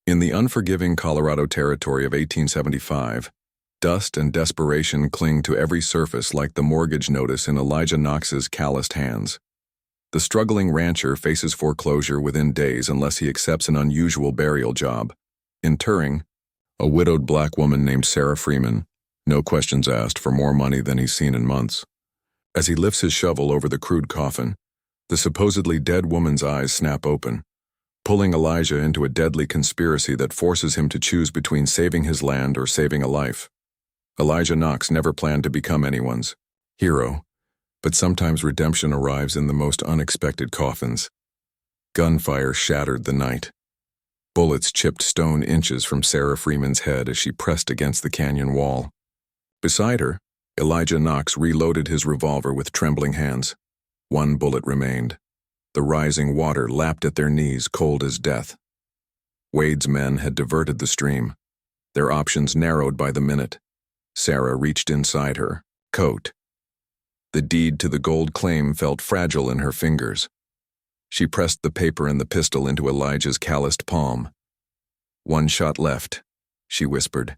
In the unforgiving Colorado territory of 1875, dust and desperation cling to every surface like the mortgage notice in Elijah Knox's calloused hands. The struggling rancher faces foreclosure within days unless he accepts an unusual burial job. Interring a widowed black woman named Sarah Freeman, no questions asked, for more money than he's seen in months. As he lifts his shovel over the crude coffin, the supposedly dead woman's eyes snap open, pulling Elijah into a deadly conspiracy that forces him to choose between saving his land or saving a life. Elijah Knox never planned to become anyone's hero, but sometimes redemption arrives in the most unexpected coffins. Gunfire shattered the night. Bullets chipped stone inches from Sarah Freeman's head as she pressed against the canyon wall. Beside her, Elijah Knox reloaded his revolver with trembling hands. One bullet remained. The rising water lapped at their knees, cold as death. Wade's men had diverted the stream. Their options narrowed by the minute. Sarah reached inside her coat. The deed to the gold claim felt fragile in her fingers. She pressed the paper and the pistol into Elijah's calloused palm. "One shot left," she whispered.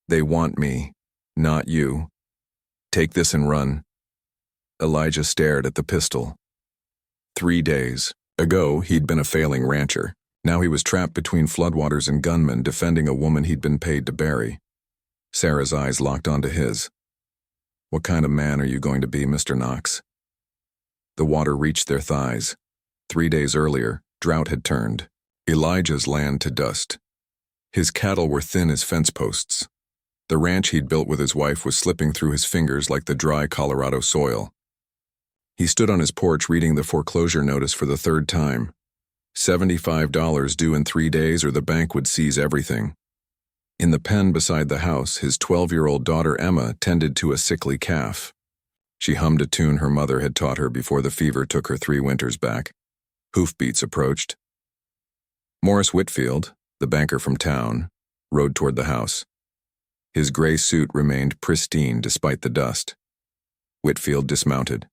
"They want me, not you. Take this and run." Elijah stared at the pistol. 3 days ago, he'd been a failing rancher. Now he was trapped between floodwaters and gunmen defending a woman he'd been paid to bury. Sarah's eyes locked onto his. "What kind of man are you going to be, Mr. Knox?" The water reached their thighs. 3 days earlier, drought had turned Elijah's land to dust. His cattle were thin as fence posts. The ranch he'd built with his wife was slipping through his fingers like the dry Colorado soil. He stood on his porch reading the foreclosure notice for the third time. $75 due in 3 days or the bank would seize everything. In the pen beside the house, his 12-year-old daughter Emma tended to a sickly calf. She hummed a tune her mother had taught her before the fever took her 3 winters back. Hoofbeats approached. Morris Whitfield, the banker from town, rode toward the house. His gray suit remained pristine despite the dust. Whitfield dismounted.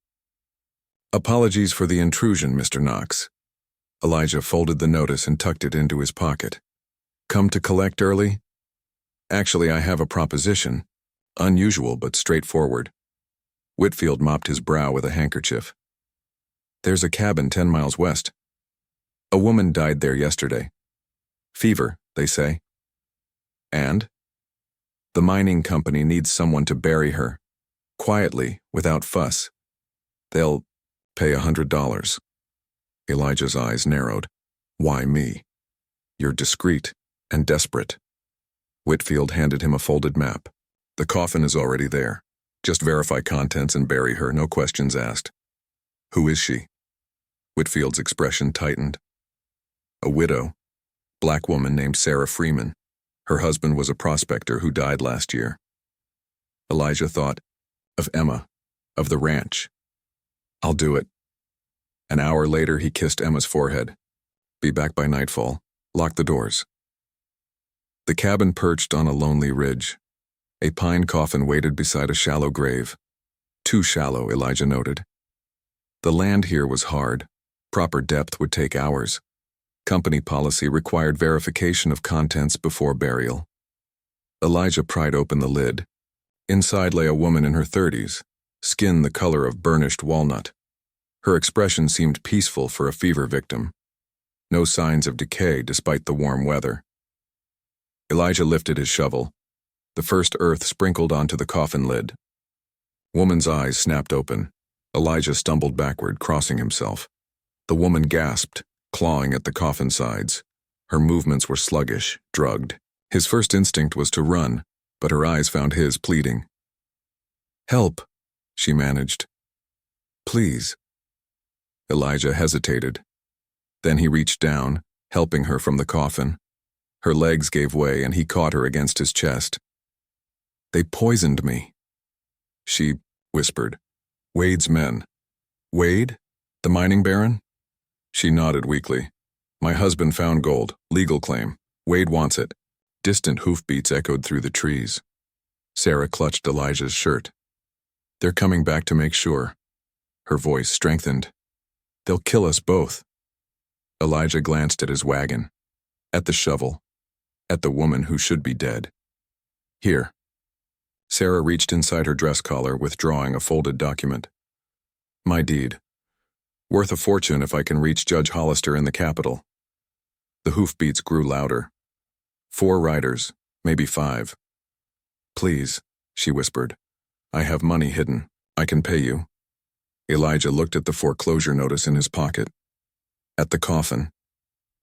"Apologies for the intrusion, Mr. Knox." Elijah folded the notice and tucked it into his pocket. "Come to collect early?" "Actually, I have a proposition. Unusual but straightforward." Whitfield mopped his brow with a handkerchief. "There's a cabin 10 miles west. A woman died there yesterday. Fever, they say. And? The mining company needs someone to bury her. Quietly, without fuss. They'll pay $100. Elijah's eyes narrowed. "Why me?" "You're discreet and desperate." Whitfield handed him a folded map. "The coffin is already there. Just verify contents and bury her, no questions asked." "Who is she?" Whitfield's expression tightened. "A widow, black woman named Sarah Freeman. Her husband was a prospector who died last year." Elijah thought of Emma, of the ranch. "I'll do it." An hour later, he kissed Emma's forehead. "Be back by nightfall. Lock the doors." The cabin perched on a lonely ridge. A pine coffin waited beside a shallow grave. Too shallow, Elijah noted. The land here was hard. Proper depth would take hours. Company policy required verification of contents before burial. Elijah pried open the lid. Inside lay a woman in her 30s, skin the color of burnished walnut. Her expression seemed peaceful for a fever victim. No signs of decay despite the warm weather. Elijah lifted his shovel. The first earth sprinkled onto the coffin lid. Woman's eyes snapped open. Elijah stumbled backward, crossing himself. The woman gasped, clawing at the coffin sides. Her movements were sluggish, drugged. His first instinct was to run, but her eyes found his, pleading. "Help," she managed. "Please." Elijah hesitated. Then he reached down, helping her from the coffin. Her legs gave way and he caught her against his chest. "They poisoned me," she whispered. "Wade's men." "Wade? The mining baron?" She nodded weakly. "My husband found gold, legal claim. Wade wants it." Distant hoofbeats echoed through the trees. Sarah clutched Elijah's shirt. "They're coming back to make sure." Her voice strengthened. "They'll kill us both." Elijah glanced at his wagon, at the shovel, at the woman who should be dead. Here. Sarah reached inside her dress collar, withdrawing a folded document. My deed. Worth a fortune if I can reach Judge Hollister in the capital. The hoofbeats grew louder. 4 riders, maybe 5. Please, she whispered. I have money hidden. I can pay you. Elijah looked at the foreclosure notice in his pocket. At the coffin.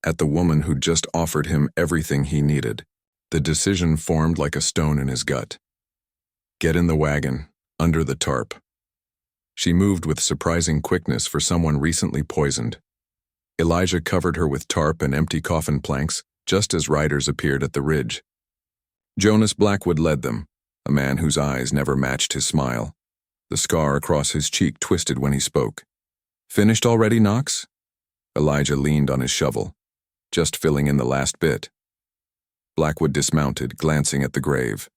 At the woman who'd just offered him everything he needed. The decision formed like a stone in his gut. Get in the wagon, under the tarp. She moved with surprising quickness for someone recently poisoned. Elijah covered her with tarp and empty coffin planks, just as riders appeared at the ridge. Jonas Blackwood led them, a man whose eyes never matched his smile. The scar across his cheek twisted when he spoke. Finished already, Knox? Elijah leaned on his shovel, just filling in the last bit. Blackwood dismounted, glancing at the grave.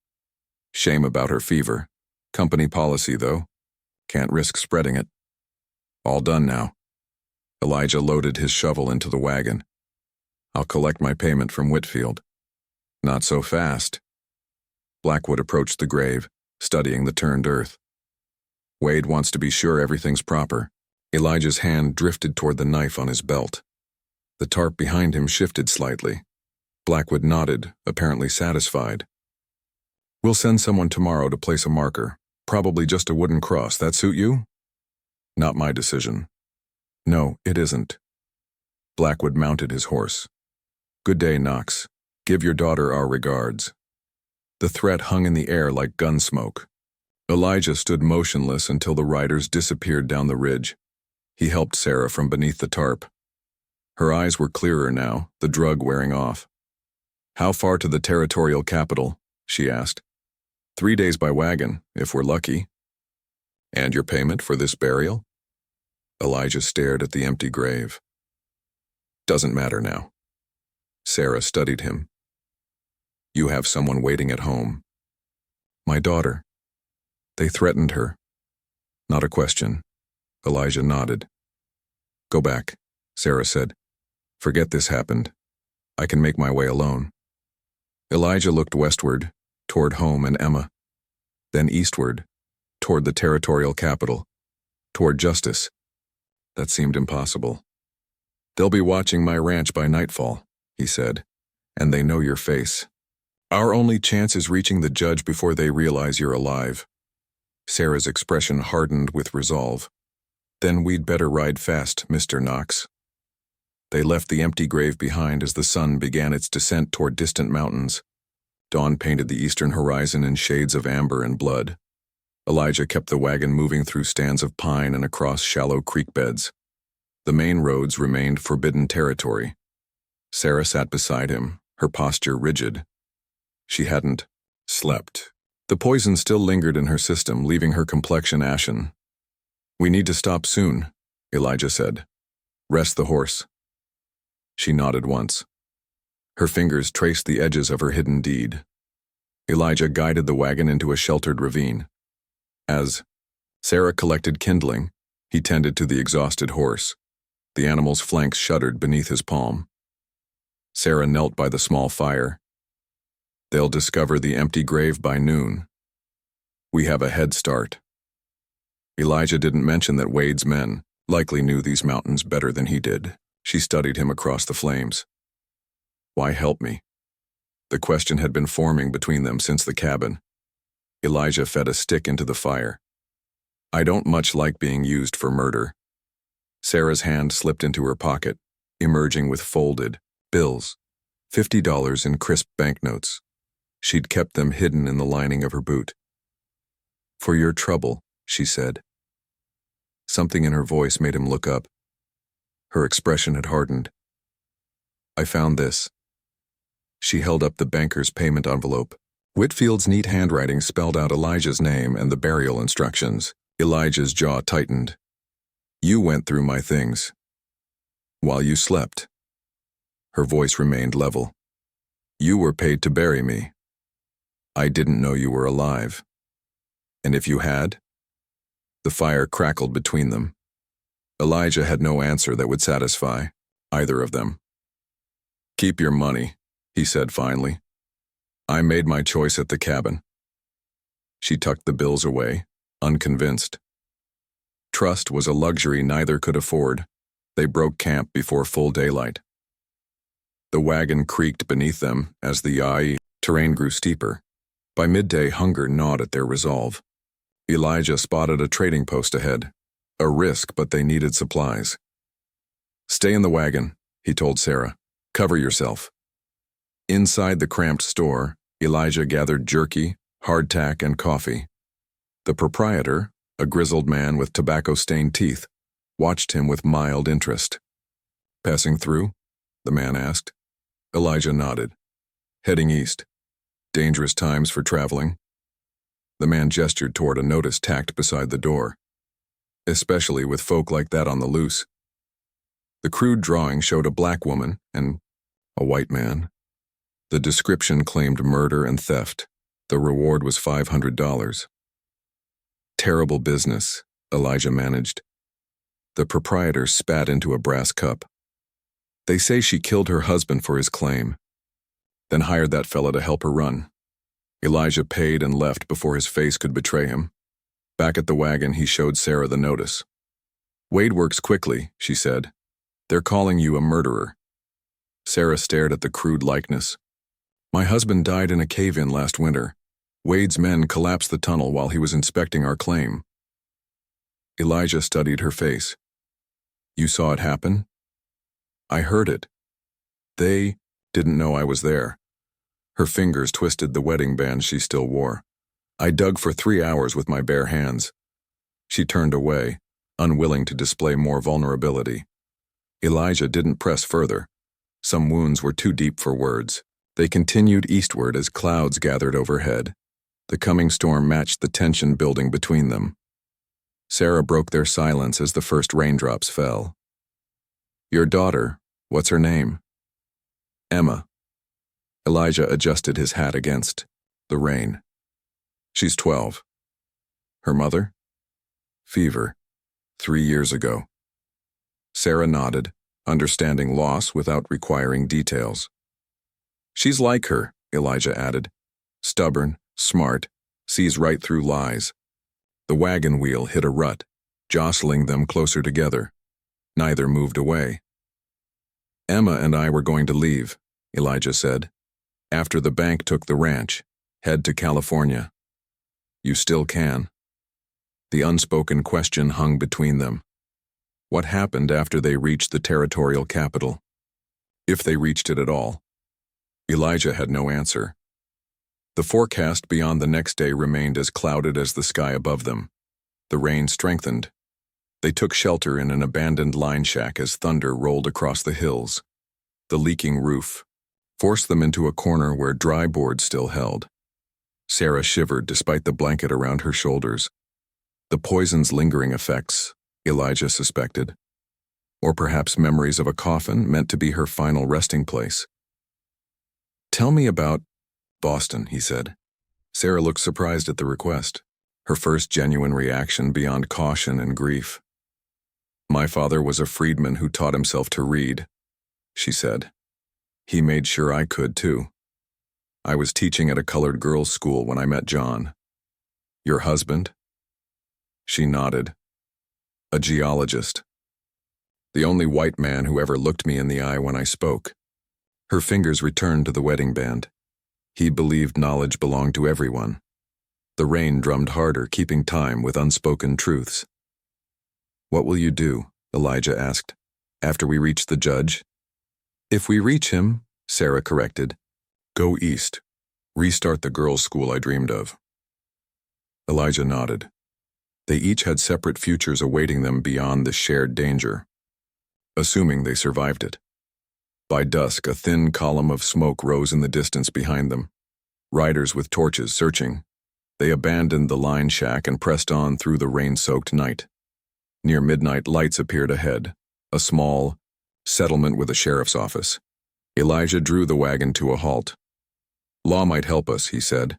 Shame about her fever. Company policy, though. Can't risk spreading it. All done now. Elijah loaded his shovel into the wagon. I'll collect my payment from Whitfield. Not so fast. Blackwood approached the grave, studying the turned earth. Wade wants to be sure everything's proper. Elijah's hand drifted toward the knife on his belt. The tarp behind him shifted slightly. Blackwood nodded, apparently satisfied. We'll send someone tomorrow to place a marker. Probably just a wooden cross. That suit you? Not my decision. No, it isn't. Blackwood mounted his horse. Good day, Knox. Give your daughter our regards. The threat hung in the air like gun smoke. Elijah stood motionless until the riders disappeared down the ridge. He helped Sarah from beneath the tarp. Her eyes were clearer now, the drug wearing off. How far to the territorial capital? She asked. 3 days by wagon, if we're lucky. And your payment for this burial? Elijah stared at the empty grave. Doesn't matter now. Sarah studied him. You have someone waiting at home. My daughter. They threatened her. Not a question. Elijah nodded. Go back, Sarah said. Forget this happened. I can make my way alone. Elijah looked westward, toward home and Emma. Then eastward, toward the territorial capital, toward justice. That seemed impossible. They'll be watching my ranch by nightfall, he said, and they know your face. Our only chance is reaching the judge before they realize you're alive. Sarah's expression hardened with resolve. Then we'd better ride fast, Mr. Knox. They left the empty grave behind as the sun began its descent toward distant mountains. Dawn painted the eastern horizon in shades of amber and blood. Elijah kept the wagon moving through stands of pine and across shallow creek beds. The main roads remained forbidden territory. Sarah sat beside him, her posture rigid. She hadn't slept. The poison still lingered in her system, leaving her complexion ashen. We need to stop soon, Elijah said. Rest the horse. She nodded once. Her fingers traced the edges of her hidden deed. Elijah guided the wagon into a sheltered ravine. As Sarah collected kindling, he tended to the exhausted horse. The animal's flanks shuddered beneath his palm. Sarah knelt by the small fire. They'll discover the empty grave by noon. We have a head start. Elijah didn't mention that Wade's men likely knew these mountains better than he did. She studied him across the flames. Why help me? The question had been forming between them since the cabin. Elijah fed a stick into the fire. I don't much like being used for murder. Sarah's hand slipped into her pocket, emerging with folded bills, $50 in crisp banknotes. She'd kept them hidden in the lining of her boot. For your trouble, she said. Something in her voice made him look up. Her expression had hardened. I found this. She held up the banker's payment envelope. Whitfield's neat handwriting spelled out Elijah's name and the burial instructions. Elijah's jaw tightened. You went through my things. While you slept. Her voice remained level. You were paid to bury me. I didn't know you were alive. And if you had? The fire crackled between them. Elijah had no answer that would satisfy either of them. Keep your money, he said finally. I made my choice at the cabin. She tucked the bills away, unconvinced. Trust was a luxury neither could afford. They broke camp before full daylight. The wagon creaked beneath them as the terrain grew steeper. By midday, hunger gnawed at their resolve. Elijah spotted a trading post ahead. A risk, but they needed supplies. Stay in the wagon, he told Sarah. Cover yourself. Inside the cramped store, Elijah gathered jerky, hardtack, and coffee. The proprietor, a grizzled man with tobacco-stained teeth, watched him with mild interest. Passing through? The man asked. Elijah nodded. Heading east. Dangerous times for traveling. The man gestured toward a notice tacked beside the door. Especially with folk like that on the loose. The crude drawing showed a black woman and a white man. The description claimed murder and theft. The reward was $500. Terrible business, Elijah managed. The proprietor spat into a brass cup. They say she killed her husband for his claim, then hired that fella to help her run. Elijah paid and left before his face could betray him. Back at the wagon, he showed Sarah the notice. Wade works quickly, she said. They're calling you a murderer. Sarah stared at the crude likeness. My husband died in a cave-in last winter. Wade's men collapsed the tunnel while he was inspecting our claim. Elijah studied her face. You saw it happen? I heard it. They didn't know I was there. Her fingers twisted the wedding band she still wore. I dug for 3 hours with my bare hands. She turned away, unwilling to display more vulnerability. Elijah didn't press further. Some wounds were too deep for words. They continued eastward as clouds gathered overhead. The coming storm matched the tension building between them. Sarah broke their silence as the first raindrops fell. Your daughter, what's her name? Emma. Elijah adjusted his hat against the rain. She's 12. Her mother? Fever. 3 years ago. Sarah nodded, understanding loss without requiring details. She's like her, Elijah added. Stubborn, smart, sees right through lies. The wagon wheel hit a rut, jostling them closer together. Neither moved away. Emma and I were going to leave, Elijah said. After the bank took the ranch, head to California. You still can. The unspoken question hung between them. What happened after they reached the territorial capital? If they reached it at all. Elijah had no answer. The forecast beyond the next day remained as clouded as the sky above them. The rain strengthened. They took shelter in an abandoned line shack as thunder rolled across the hills. The leaking roof forced them into a corner where dry boards still held. Sarah shivered despite the blanket around her shoulders. The poison's lingering effects, Elijah suspected. Or perhaps memories of a coffin meant to be her final resting place. Tell me about Boston, he said. Sarah looked surprised at the request, her first genuine reaction beyond caution and grief. My father was a freedman who taught himself to read, she said. He made sure I could, too. I was teaching at a colored girls' school when I met John. Your husband? She nodded. A geologist. The only white man who ever looked me in the eye when I spoke. Her fingers returned to the wedding band. He believed knowledge belonged to everyone. The rain drummed harder, keeping time with unspoken truths. What will you do? Elijah asked. After we reach the judge? If we reach him, Sarah corrected. Go east. Restart the girls' school I dreamed of. Elijah nodded. They each had separate futures awaiting them beyond the shared danger. Assuming they survived it. By dusk, a thin column of smoke rose in the distance behind them. Riders with torches searching. They abandoned the line shack and pressed on through the rain-soaked night. Near midnight, lights appeared ahead. A small settlement with a sheriff's office. Elijah drew the wagon to a halt. Law might help us, he said.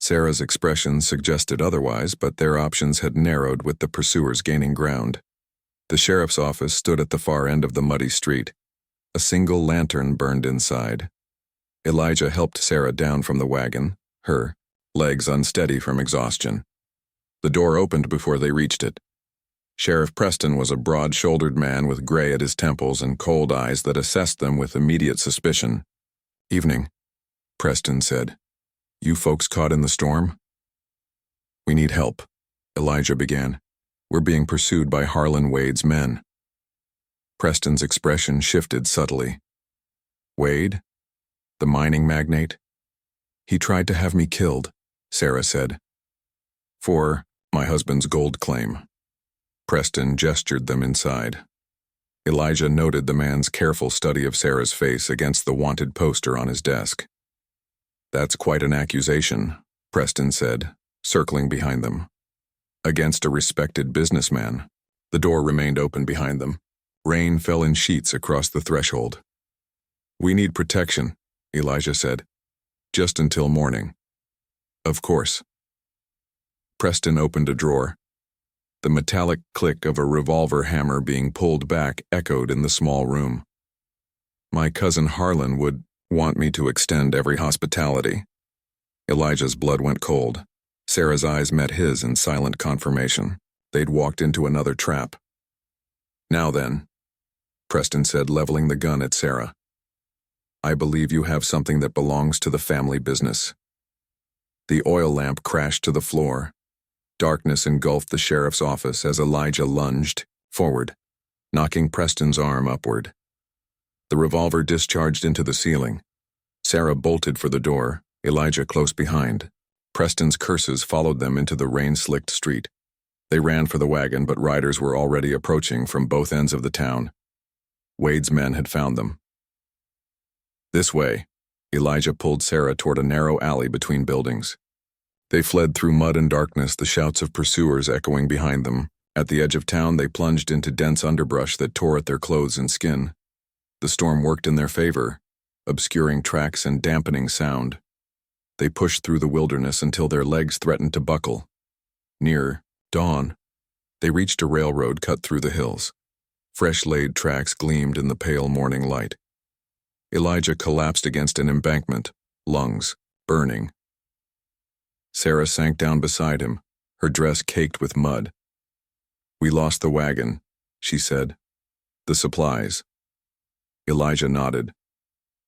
Sarah's expression suggested otherwise, but their options had narrowed with the pursuers gaining ground. The sheriff's office stood at the far end of the muddy street. A single lantern burned inside. Elijah helped Sarah down from the wagon, her legs unsteady from exhaustion. The door opened before they reached it. Sheriff Preston was a broad-shouldered man with gray at his temples and cold eyes that assessed them with immediate suspicion. "Evening," Preston said. "You folks caught in the storm?" "We need help," Elijah began. "We're being pursued by Harlan Wade's men." Preston's expression shifted subtly. "Wade? The mining magnate? He tried to have me killed," Sarah said. "For my husband's gold claim." Preston gestured them inside. Elijah noted the man's careful study of Sarah's face against the wanted poster on his desk. "That's quite an accusation," Preston said, circling behind them. "Against a respected businessman." The door remained open behind them. Rain fell in sheets across the threshold. "We need protection," Elijah said. "Just until morning." "Of course." Preston opened a drawer. The metallic click of a revolver hammer being pulled back echoed in the small room. "My cousin Harlan would want me to extend every hospitality." Elijah's blood went cold. Sarah's eyes met his in silent confirmation. They'd walked into another trap. "Now then," Preston said, leveling the gun at Sarah. "I believe you have something that belongs to the family business." The oil lamp crashed to the floor. Darkness engulfed the sheriff's office as Elijah lunged forward, knocking Preston's arm upward. The revolver discharged into the ceiling. Sarah bolted for the door, Elijah close behind. Preston's curses followed them into the rain-slicked street. They ran for the wagon, but riders were already approaching from both ends of the town. Wade's men had found them. "This way." Elijah pulled Sarah toward a narrow alley between buildings. They fled through mud and darkness, the shouts of pursuers echoing behind them. At the edge of town, they plunged into dense underbrush that tore at their clothes and skin. The storm worked in their favor, obscuring tracks and dampening sound. They pushed through the wilderness until their legs threatened to buckle. Near dawn, they reached a railroad cut through the hills. Fresh-laid tracks gleamed in the pale morning light. Elijah collapsed against an embankment, lungs burning. Sarah sank down beside him, her dress caked with mud. "We lost the wagon," she said. "The supplies." Elijah nodded.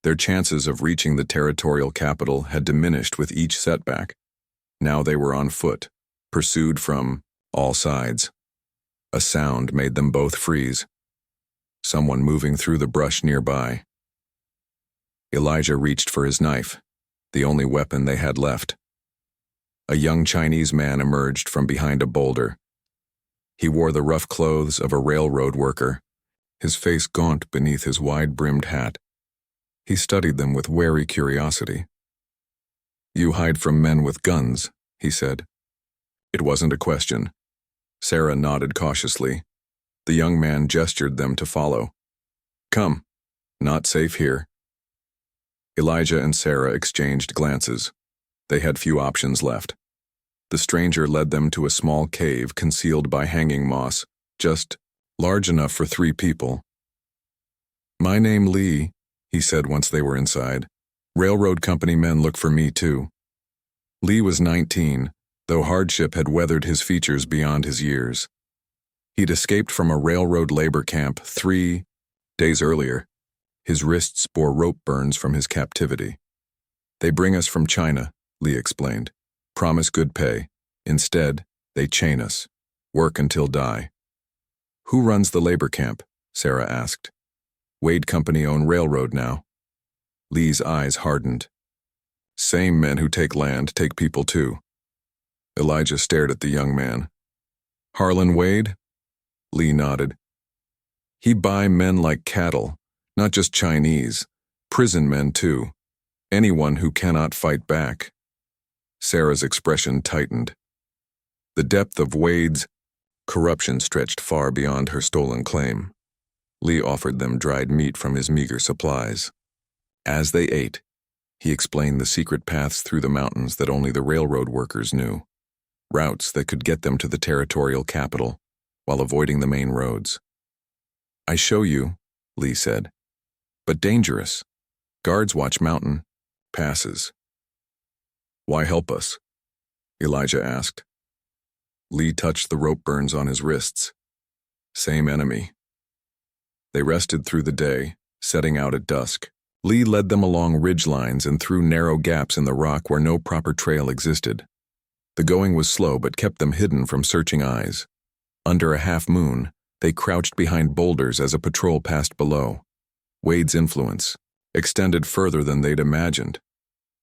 Their chances of reaching the territorial capital had diminished with each setback. Now they were on foot, pursued from all sides. A sound made them both freeze. Someone moving through the brush nearby. Elijah reached for his knife, the only weapon they had left. A young Chinese man emerged from behind a boulder. He wore the rough clothes of a railroad worker, his face gaunt beneath his wide-brimmed hat. He studied them with wary curiosity. "You hide from men with guns," he said. It wasn't a question. Sarah nodded cautiously. The young man gestured them to follow. "Come. Not safe here." Elijah and Sarah exchanged glances. They had few options left. The stranger led them to a small cave concealed by hanging moss, just large enough for 3 people. "My name Lee," he said once they were inside. "Railroad company men look for me too." Lee was 19, though hardship had weathered his features beyond his years. He'd escaped from a railroad labor camp 3 days earlier. His wrists bore rope burns from his captivity. "They bring us from China," Lee explained. "Promise good pay. Instead, they chain us. Work until die." "Who runs the labor camp?" Sarah asked. "Wade Company own railroad now." Lee's eyes hardened. "Same men who take land take people too." Elijah stared at the young man. "Harlan Wade?" Lee nodded. "He buy men like cattle. Not just Chinese, prison men too. Anyone who cannot fight back." Sarah's expression tightened. The depth of Wade's corruption stretched far beyond her stolen claim. Lee offered them dried meat from his meager supplies. As they ate, he explained the secret paths through the mountains that only the railroad workers knew. Routes that could get them to the territorial capital, while avoiding the main roads. "I show you," Lee said. "But dangerous. Guards watch mountain. passes. "Why help us?" Elijah asked. Lee touched the rope burns on his wrists. Same enemy. They rested through the day, setting out at dusk. Lee led them along ridge lines and through narrow gaps in the rock where no proper trail existed. The going was slow but kept them hidden from searching eyes. Under a half moon, they crouched behind boulders as a patrol passed below. Wade's influence extended further than they'd imagined.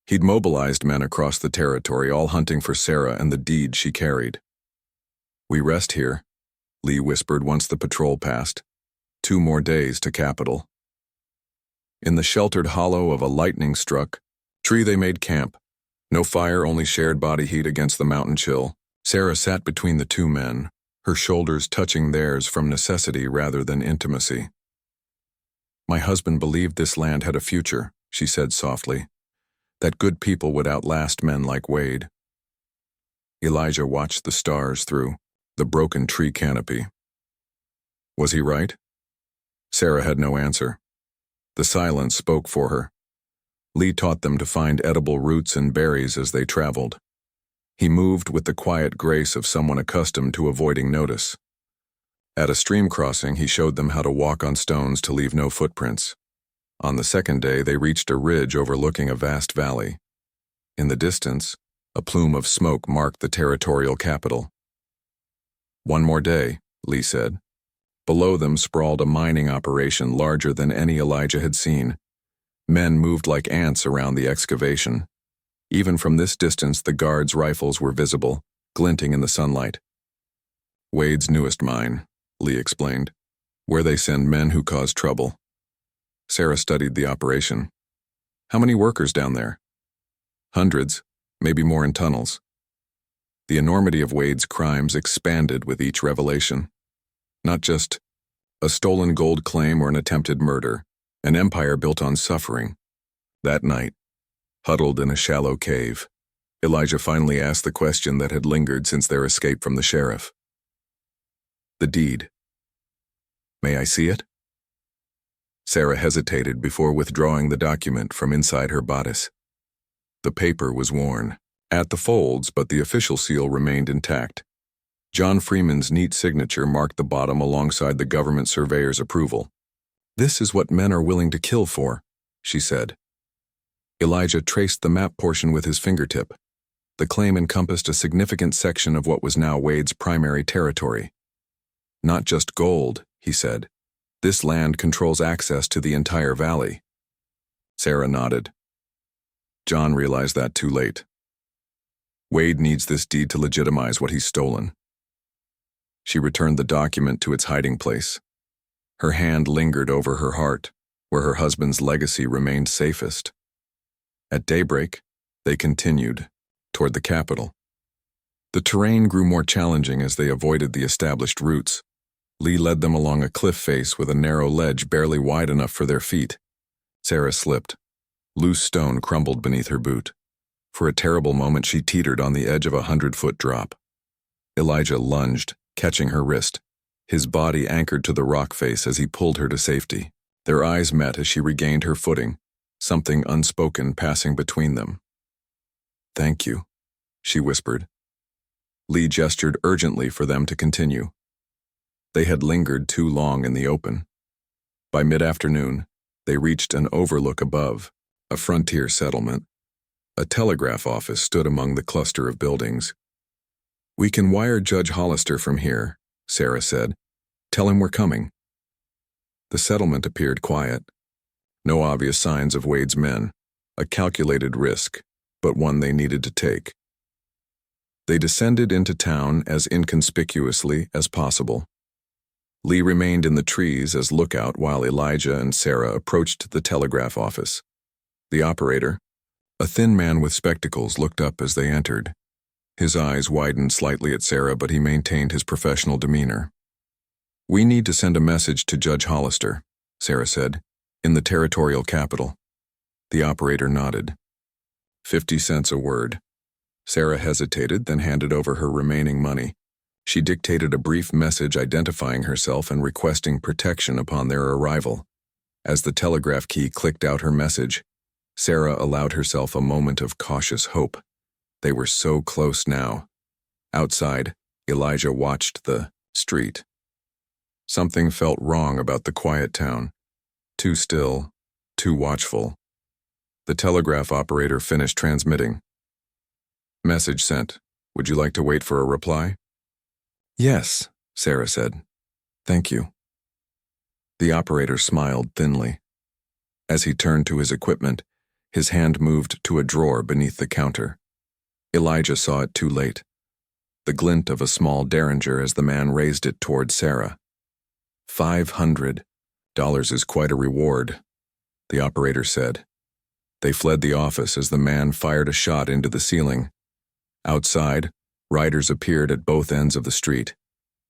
He'd mobilized men across the territory, all hunting for Sarah and the deed she carried. "We rest here," Lee whispered once the patrol passed. 2 more days to capital. In the sheltered hollow of a lightning-struck tree they made camp. No fire, only shared body heat against the mountain chill. Sarah sat between the 2 men, her shoulders touching theirs from necessity rather than intimacy. "My husband believed this land had a future," she said softly, "that good people would outlast men like Wade." Elijah watched the stars through the broken tree canopy. Was he right? Sarah had no answer. The silence spoke for her. Lee taught them to find edible roots and berries as they traveled. He moved with the quiet grace of someone accustomed to avoiding notice. At a stream crossing, he showed them how to walk on stones to leave no footprints. On the second day, they reached a ridge overlooking a vast valley. In the distance, a plume of smoke marked the territorial capital. "One more day," Lee said. Below them sprawled a mining operation larger than any Elijah had seen. Men moved like ants around the excavation. Even from this distance, the guards' rifles were visible, glinting in the sunlight. "Wade's newest mine," Lee explained, "where they send men who cause trouble." Sarah studied the operation. "How many workers down there?" "Hundreds, maybe more in tunnels." The enormity of Wade's crimes expanded with each revelation. Not just a stolen gold claim or an attempted murder, an empire built on suffering. That night, huddled in a shallow cave, Elijah finally asked the question that had lingered since their escape from the sheriff. "The deed. May I see it?" Sarah hesitated before withdrawing the document from inside her bodice. The paper was worn at the folds, but the official seal remained intact. John Freeman's neat signature marked the bottom alongside the government surveyor's approval. "This is what men are willing to kill for," she said. Elijah traced the map portion with his fingertip. The claim encompassed a significant section of what was now Wade's primary territory. "Not just gold," he said. "This land controls access to the entire valley." Sarah nodded. John realized that too late. Wade needs this deed to legitimize what he's stolen. She returned the document to its hiding place. Her hand lingered over her heart, where her husband's legacy remained safest. At daybreak, they continued toward the capital. The terrain grew more challenging as they avoided the established routes. Lee led them along a cliff face with a narrow ledge barely wide enough for their feet. Sarah slipped. Loose stone crumbled beneath her boot. For a terrible moment, she teetered on the edge of a 100-foot drop. Elijah lunged, catching her wrist, his body anchored to the rock face as he pulled her to safety. Their eyes met as she regained her footing, something unspoken passing between them. "Thank you," she whispered. Lee gestured urgently for them to continue. They had lingered too long in the open. By mid-afternoon, they reached an overlook above, a frontier settlement. A telegraph office stood among the cluster of buildings. "We can wire Judge Hollister from here," Sarah said. "Tell him we're coming." The settlement appeared quiet. No obvious signs of Wade's men. A calculated risk, but one they needed to take. They descended into town as inconspicuously as possible. Lee remained in the trees as lookout while Elijah and Sarah approached the telegraph office. The operator, a thin man with spectacles, looked up as they entered. His eyes widened slightly at Sarah, but he maintained his professional demeanor. "We need to send a message to Judge Hollister," Sarah said, "in the territorial capital." The operator nodded. 50 cents a word. Sarah hesitated, then handed over her remaining money. She dictated a brief message identifying herself and requesting protection upon their arrival. As the telegraph key clicked out her message, Sarah allowed herself a moment of cautious hope. They were so close now. Outside, Elijah watched the street. Something felt wrong about the quiet town. Too still, too watchful. The telegraph operator finished transmitting. Message sent. Would you like to wait for a reply? Yes, Sarah said. Thank you. The operator smiled thinly. As he turned to his equipment, his hand moved to a drawer beneath the counter. Elijah saw it too late. The glint of a small derringer as the man raised it toward Sarah. $500 is quite a reward, the operator said. They fled the office as the man fired a shot into the ceiling. Outside, riders appeared at both ends of the street.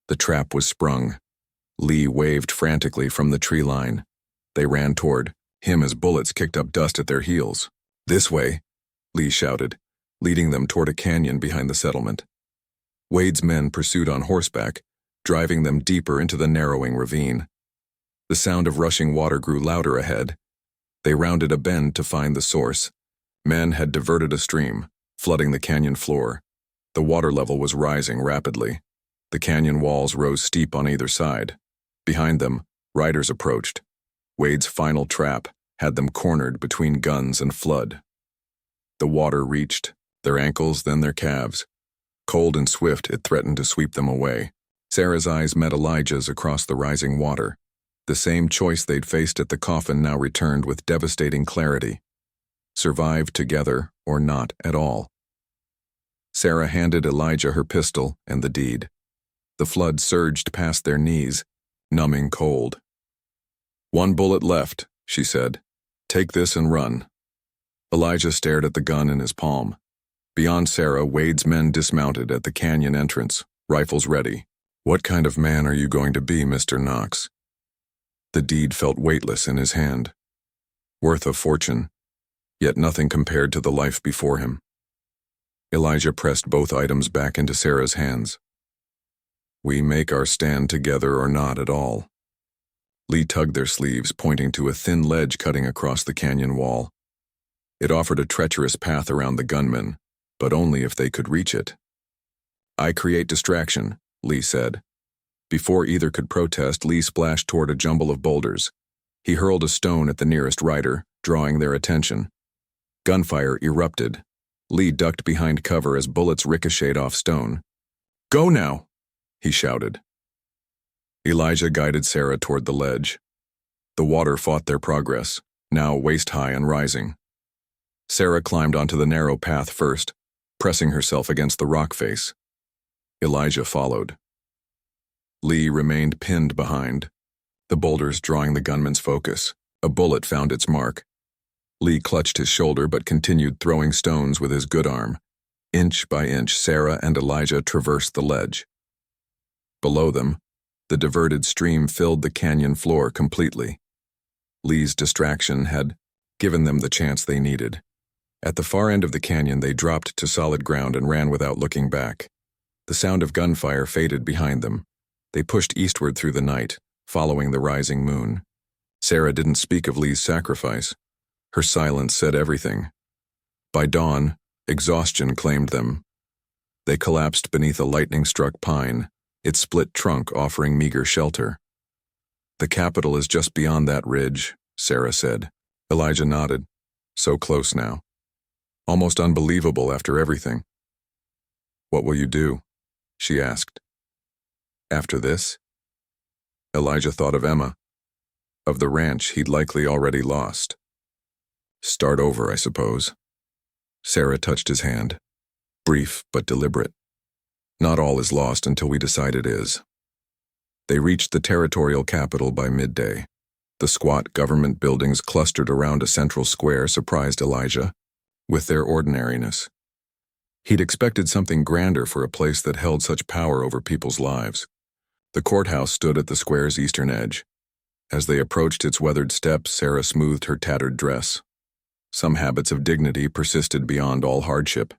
The trap was sprung. Lee waved frantically from the tree line. They ran toward him as bullets kicked up dust at their heels. This way, Lee shouted, leading them toward a canyon behind the settlement. Wade's men pursued on horseback, driving them deeper into the narrowing ravine. The sound of rushing water grew louder ahead. They rounded a bend to find the source. Men had diverted a stream, flooding the canyon floor. The water level was rising rapidly. The canyon walls rose steep on either side. Behind them, riders approached. Wade's final trap had them cornered between guns and flood. The water reached their ankles, then their calves. Cold and swift, it threatened to sweep them away. Sarah's eyes met Elijah's across the rising water. The same choice they'd faced at the coffin now returned with devastating clarity. Survive together or not at all. Sarah handed Elijah her pistol and the deed. The flood surged past their knees, numbing cold. "One bullet left," she said. "Take this and run." Elijah stared at the gun in his palm. Beyond Sarah, Wade's men dismounted at the canyon entrance, rifles ready. "What kind of man are you going to be, Mr. Knox?" The deed felt weightless in his hand. Worth a fortune, yet nothing compared to the life before him. Elijah pressed both items back into Sarah's hands. "We make our stand together or not at all." Lee tugged their sleeves, pointing to a thin ledge cutting across the canyon wall. It offered a treacherous path around the gunmen, but only if they could reach it. "I create distraction," Lee said. Before either could protest, Lee splashed toward a jumble of boulders. He hurled a stone at the nearest rider, drawing their attention. Gunfire erupted. Lee ducked behind cover as bullets ricocheted off stone. "Go now!" he shouted. Elijah guided Sarah toward the ledge. The water fought their progress, now waist-high and rising. Sarah climbed onto the narrow path first, pressing herself against the rock face. Elijah followed. Lee remained pinned behind, the boulders drawing the gunman's focus. A bullet found its mark. Lee clutched his shoulder but continued throwing stones with his good arm. Inch by inch, Sarah and Elijah traversed the ledge. Below them, the diverted stream filled the canyon floor completely. Lee's distraction had given them the chance they needed. At the far end of the canyon, they dropped to solid ground and ran without looking back. The sound of gunfire faded behind them. They pushed eastward through the night, following the rising moon. Sarah didn't speak of Lee's sacrifice. Her silence said everything. By dawn, exhaustion claimed them. They collapsed beneath a lightning-struck pine, its split trunk offering meager shelter. "The capital is just beyond that ridge," Sarah said. Elijah nodded. So close now. Almost unbelievable after everything. "What will you do?" she asked. "After this?" Elijah thought of Emma, of the ranch he'd likely already lost. "Start over, I suppose." Sarah touched his hand. Brief but deliberate. "Not all is lost until we decide it is." They reached the territorial capital by midday. The squat government buildings clustered around a central square surprised Elijah with their ordinariness. He'd expected something grander for a place that held such power over people's lives. The courthouse stood at the square's eastern edge. As they approached its weathered steps, Sarah smoothed her tattered dress. Some habits of dignity persisted beyond all hardship.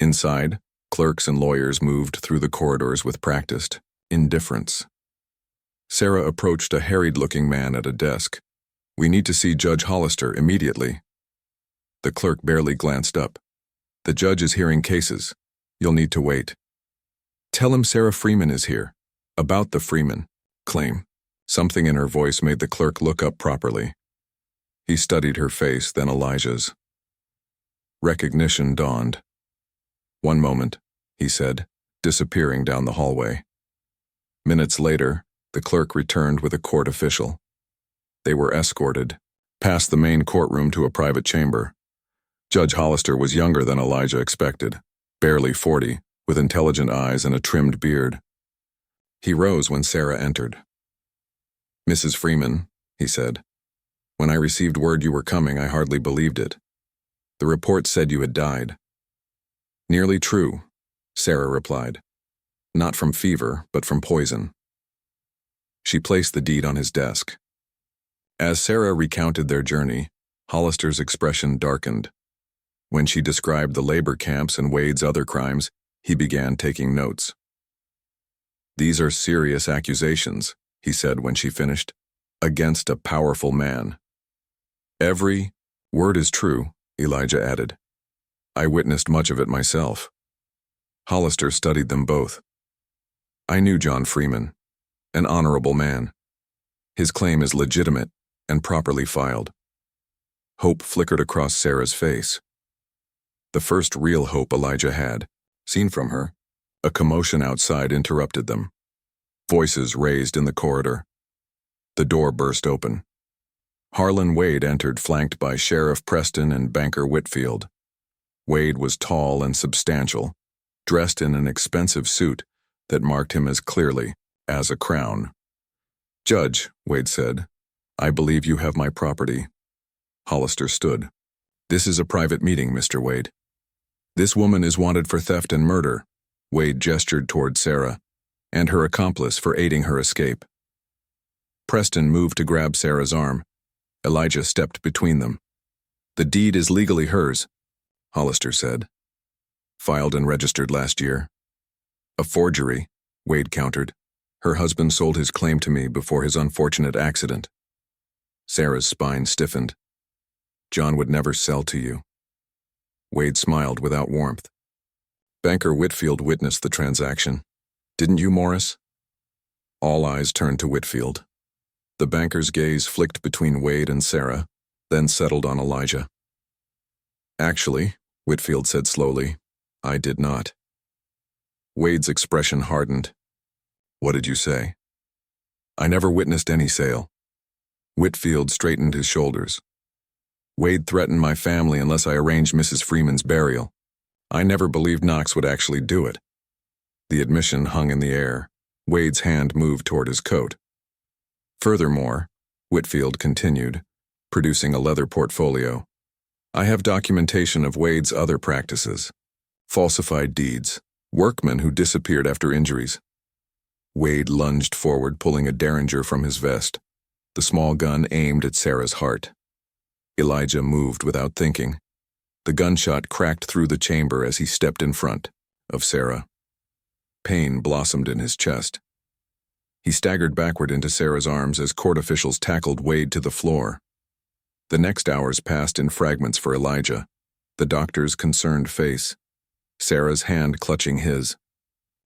Inside, clerks and lawyers moved through the corridors with practiced indifference. Sarah approached a harried-looking man at a desk. "We need to see Judge Hollister immediately." The clerk barely glanced up. "The judge is hearing cases. You'll need to wait." "Tell him Sarah Freeman is here." "About the Freeman claim." Something in her voice made the clerk look up properly. He studied her face, then Elijah's. Recognition dawned. "One moment," he said, disappearing down the hallway. Minutes later, the clerk returned with a court official. They were escorted past the main courtroom to a private chamber. Judge Hollister was younger than Elijah expected, barely 40, with intelligent eyes and a trimmed beard. He rose when Sarah entered. "Mrs. Freeman," he said, "when I received word you were coming, I hardly believed it. The report said you had died." "Nearly true," Sarah replied. "Not from fever, but from poison." She placed the deed on his desk. As Sarah recounted their journey, Hollister's expression darkened. When she described the labor camps and Wade's other crimes, he began taking notes. "These are serious accusations," he said when she finished, "against a powerful man." "Every word is true," Elijah added. "I witnessed much of it myself." Hollister studied them both. "I knew John Freeman, an honorable man. His claim is legitimate and properly filed." Hope flickered across Sarah's face. The first real hope Elijah had seen from her. A commotion outside interrupted them. Voices raised in the corridor. The door burst open. Harlan Wade entered, flanked by Sheriff Preston and Banker Whitfield. Wade was tall and substantial, dressed in an expensive suit that marked him as clearly as a crown. "Judge," Wade said, "I believe you have my property." Hollister stood. "This is a private meeting, Mr. Wade. This woman is wanted for theft and murder." Wade gestured toward Sarah, "and her accomplice for aiding her escape." Preston moved to grab Sarah's arm. Elijah stepped between them. "The deed is legally hers," Hollister said. "Filed and registered last year." "A forgery," Wade countered. "Her husband sold his claim to me before his unfortunate accident." Sarah's spine stiffened. "John would never sell to you." Wade smiled without warmth. "Banker Whitfield witnessed the transaction. Didn't you, Morris?" All eyes turned to Whitfield. The banker's gaze flicked between Wade and Sarah, then settled on Elijah. "Actually," Whitfield said slowly, "I did not." Wade's expression hardened. "What did you say?" "I never witnessed any sale." Whitfield straightened his shoulders. "Wade threatened my family unless I arranged Mrs. Freeman's burial. I never believed Knox would actually do it." The admission hung in the air. Wade's hand moved toward his coat. "Furthermore," Whitfield continued, producing a leather portfolio, "I have documentation of Wade's other practices. Falsified deeds, workmen who disappeared after injuries." Wade lunged forward, pulling a derringer from his vest. The small gun aimed at Sarah's heart. Elijah moved without thinking. The gunshot cracked through the chamber as he stepped in front of Sarah. Pain blossomed in his chest. He staggered backward into Sarah's arms as court officials tackled Wade to the floor. The next hours passed in fragments for Elijah, the doctor's concerned face, Sarah's hand clutching his,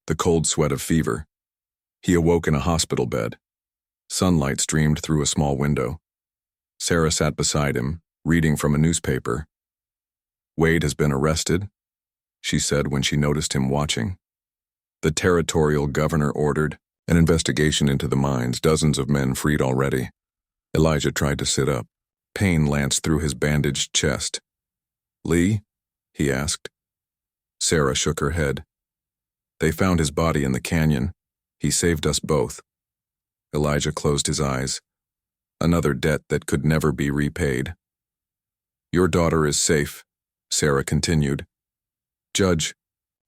the cold sweat of fever. He awoke in a hospital bed. Sunlight streamed through a small window. Sarah sat beside him, reading from a newspaper. "Wade has been arrested," she said when she noticed him watching. "The territorial governor ordered an investigation into the mines, dozens of men freed already." Elijah tried to sit up. Pain lanced through his bandaged chest. "Lee?" he asked. Sarah shook her head. "They found his body in the canyon. He saved us both." Elijah closed his eyes. Another debt that could never be repaid. "Your daughter is safe," Sarah continued. "Judge,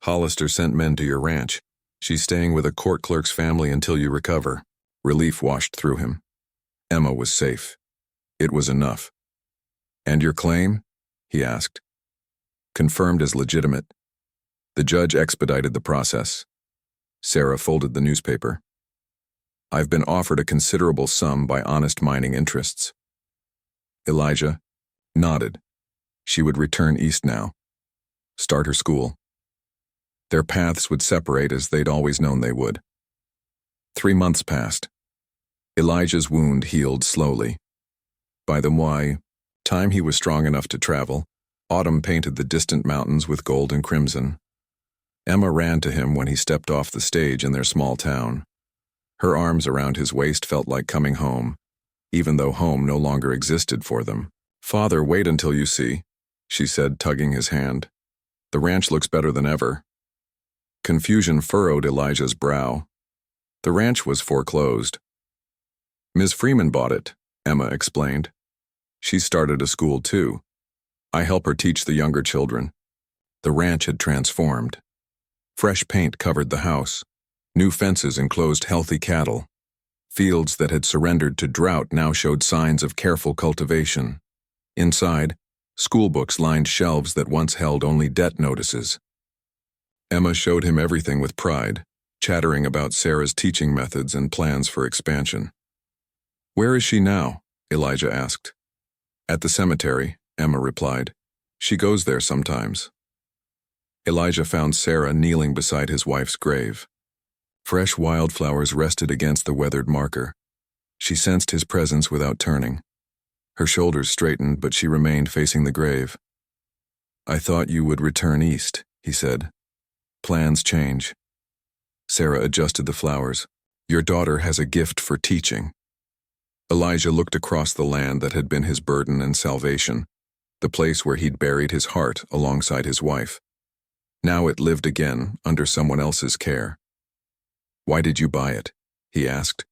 Hollister sent men to your ranch. She's staying with a court clerk's family until you recover." Relief washed through him. Emma was safe. It was enough. "And your claim?" he asked. "Confirmed as legitimate." The judge expedited the process. Sarah folded the newspaper. "I've been offered a considerable sum by honest mining interests." Elijah nodded. She would return east now, start her school. Their paths would separate as they'd always known they would. 3 months passed. Elijah's wound healed slowly. By the time he was strong enough to travel, autumn painted the distant mountains with gold and crimson. Emma ran to him when he stepped off the stage in their small town. Her arms around his waist felt like coming home, even though home no longer existed for them. "Father, wait until you see," she said, tugging his hand. "The ranch looks better than ever." Confusion furrowed Elijah's brow. The ranch was foreclosed. "Ms. Freeman bought it," Emma explained. "She started a school too. I help her teach the younger children." The ranch had transformed. Fresh paint covered the house. New fences enclosed healthy cattle. Fields that had surrendered to drought now showed signs of careful cultivation. Inside, schoolbooks lined shelves that once held only debt notices. Emma showed him everything with pride, chattering about Sarah's teaching methods and plans for expansion. "Where is she now?" Elijah asked. "At the cemetery," Emma replied. "She goes there sometimes." Elijah found Sarah kneeling beside his wife's grave. Fresh wildflowers rested against the weathered marker. She sensed his presence without turning. Her shoulders straightened, but she remained facing the grave. "I thought you would return east," he said. "Plans change." Sarah adjusted the flowers. "Your daughter has a gift for teaching." Elijah looked across the land that had been his burden and salvation, the place where he'd buried his heart alongside his wife. Now it lived again under someone else's care. "Why did you buy it?" he asked.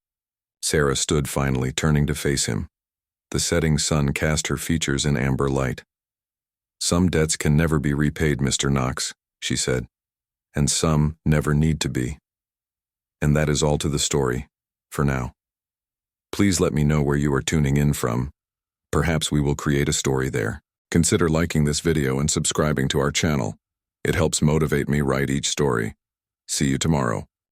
Sarah stood finally, turning to face him. The setting sun cast her features in amber light. "Some debts can never be repaid, Mr. Knox," she said, "and some never need to be. And that is all to the story, for now. Please let me know where you are tuning in from. Perhaps we will create a story there. Consider liking this video and subscribing to our channel. It helps motivate me write each story. See you tomorrow.